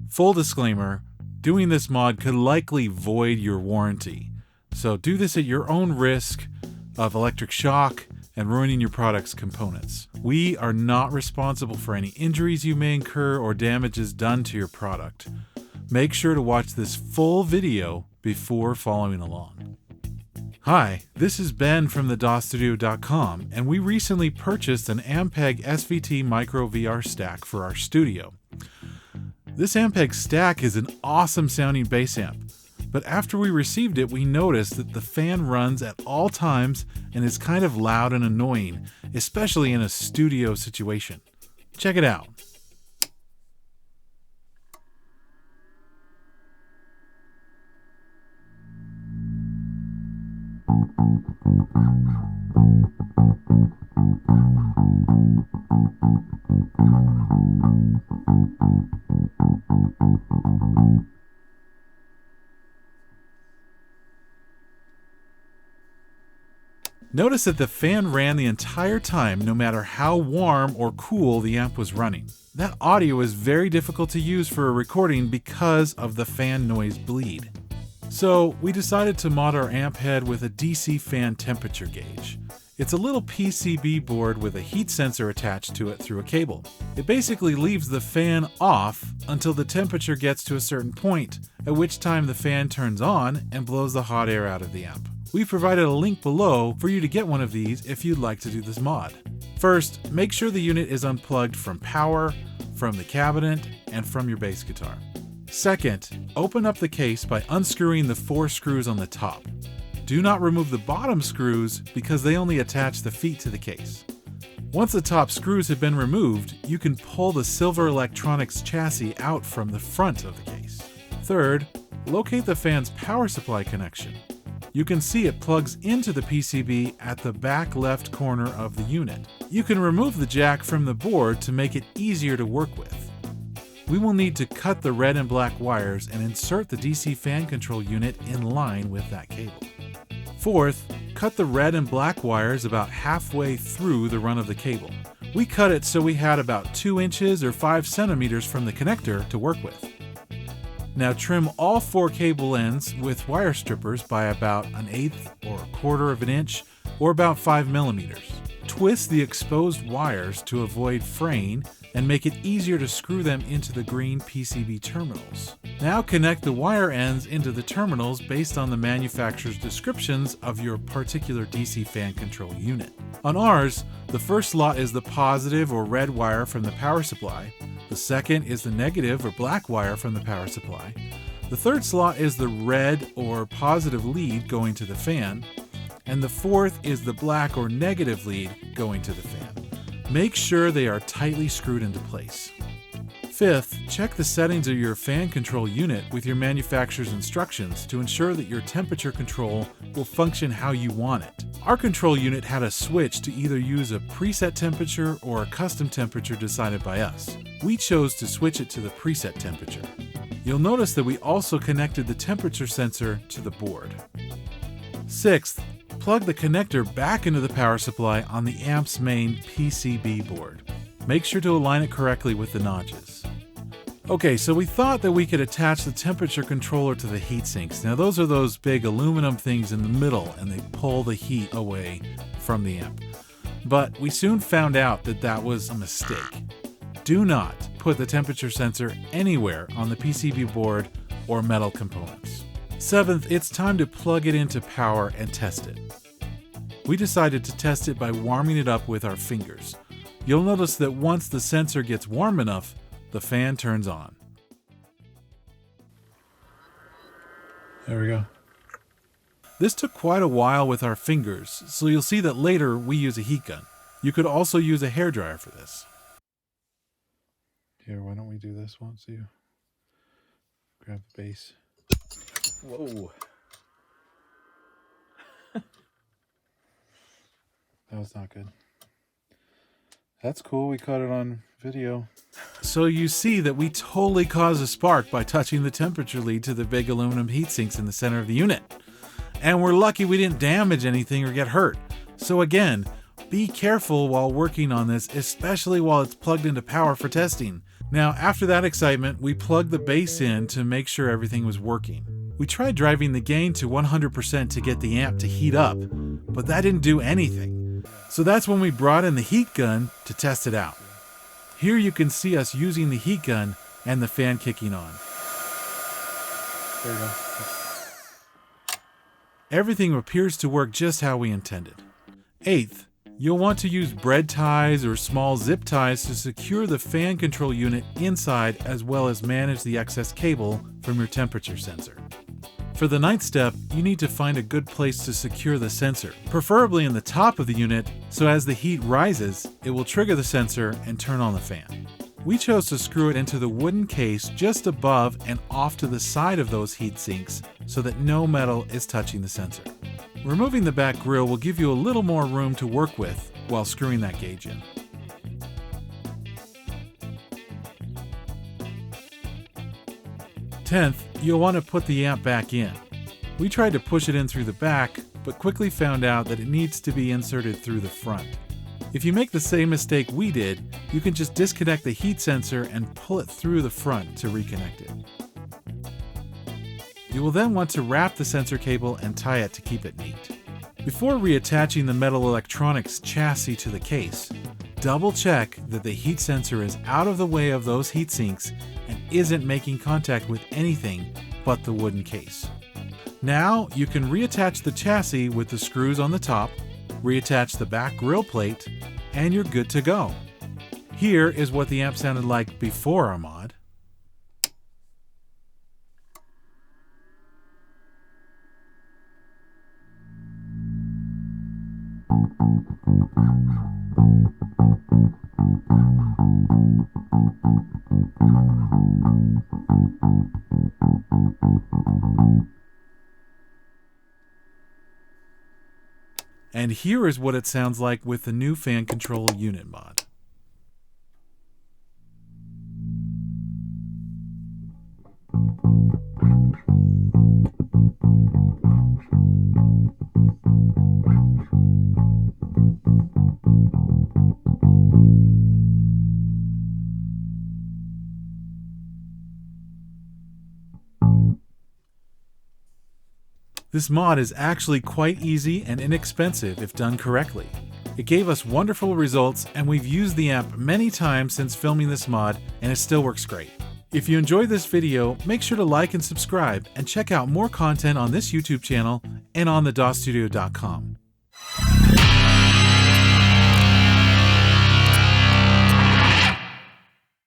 Full disclaimer, doing this mod could likely void your warranty. So do this at your own risk of electric shock and ruining your product's components. We are not responsible for any injuries you may incur or damages done to your product. Make sure to watch this full video before following along. Hi, this is Ben from the DawStudio.com, and we recently purchased an Ampeg SVT Micro VR stack for our studio. This Ampeg stack is an awesome sounding bass amp, but after we received it, we noticed that the fan runs at all times and is kind of loud and annoying, especially in a studio situation. Check it out. Notice that the fan ran the entire time, no matter how warm or cool the amp was running. That audio is very difficult to use for a recording because of the fan noise bleed. So we decided to mod our amp head with a DC fan temperature gauge. It's a little PCB board with a heat sensor attached to it through a cable. It basically leaves the fan off until the temperature gets to a certain point, at which time the fan turns on and blows the hot air out of the amp. We've provided a link below for you to get one of these if you'd like to do this mod. First, make sure the unit is unplugged from power, from the cabinet, and from your bass guitar. Second, open up the case by unscrewing the 4 screws on the top. Do not remove the bottom screws because they only attach the feet to the case. Once the top screws have been removed, you can pull the Silver Electronics chassis out from the front of the case. Third, locate the fan's power supply connection. You can see it plugs into the PCB at the back left corner of the unit. You can remove the jack from the board to make it easier to work with. We will need to cut the red and black wires and insert the DC fan control unit in line with that cable. Fourth, cut the red and black wires about halfway through the run of the cable. We cut it so we had about 2 inches or 5 centimeters from the connector to work with. Now trim all 4 cable ends with wire strippers by about 1/8 or 1/4 of an inch or about 5 millimeters. Twist the exposed wires to avoid fraying and make it easier to screw them into the green PCB terminals. Now connect the wire ends into the terminals based on the manufacturer's descriptions of your particular DC fan control unit. On ours, the first slot is the positive or red wire from the power supply. The second is the negative or black wire from the power supply. The third slot is the red or positive lead going to the fan. And the fourth is the black or negative lead going to the fan. Make sure they are tightly screwed into place. Fifth, check the settings of your fan control unit with your manufacturer's instructions to ensure that your temperature control will function how you want it. Our control unit had a switch to either use a preset temperature or a custom temperature decided by us. We chose to switch it to the preset temperature. You'll notice that we also connected the temperature sensor to the board. Sixth, plug the connector back into the power supply on the amp's main PCB board. Make sure to align it correctly with the notches. Okay, so we thought that we could attach the temperature controller to the heat sinks. Now those are those big aluminum things in the middle and they pull the heat away from the amp. But we soon found out that that was a mistake. Do not put the temperature sensor anywhere on the PCB board or metal components. Seventh, it's time to plug it into power and test it. We decided to test it by warming it up with our fingers. You'll notice that once the sensor gets warm enough, the fan turns on. There we go. This took quite a while with our fingers, so you'll see that later we use a heat gun. You could also use a hairdryer for this. Here, why don't we do this once? So you grab the base. Whoa. That was not good. That's cool, we caught it on video. So you see that we totally caused a spark by touching the temperature lead to the big aluminum heat sinks in the center of the unit. And we're lucky we didn't damage anything or get hurt. So again, be careful while working on this, especially while it's plugged into power for testing. Now, after that excitement, we plugged the bass in to make sure everything was working. We tried driving the gain to 100% to get the amp to heat up, but that didn't do anything. So that's when we brought in the heat gun to test it out. Here you can see us using the heat gun and the fan kicking on. There you go. Everything appears to work just how we intended. Eighth, you'll want to use bread ties or small zip ties to secure the fan control unit inside, as well as manage the excess cable from your temperature sensor. For the ninth step, you need to find a good place to secure the sensor, preferably in the top of the unit, so as the heat rises, it will trigger the sensor and turn on the fan. We chose to screw it into the wooden case just above and off to the side of those heat sinks so that no metal is touching the sensor. Removing the back grill will give you a little more room to work with while screwing that gauge in. Tenth, you'll want to put the amp back in. We tried to push it in through the back, but quickly found out that it needs to be inserted through the front. If you make the same mistake we did, you can just disconnect the heat sensor and pull it through the front to reconnect it. You will then want to wrap the sensor cable and tie it to keep it neat. Before reattaching the metal electronics chassis to the case, double check that the heat sensor is out of the way of those heat sinks and isn't making contact with anything but the wooden case. Now you can reattach the chassis with the screws on the top, reattach the back grill plate, and you're good to go. Here is what the amp sounded like before our mod. And here is what it sounds like with the new fan control unit mod. This mod is actually quite easy and inexpensive if done correctly. It gave us wonderful results, and we've used the amp many times since filming this mod, and it still works great. If you enjoyed this video, make sure to like and subscribe, and check out more content on this YouTube channel and on thedawstudio.com.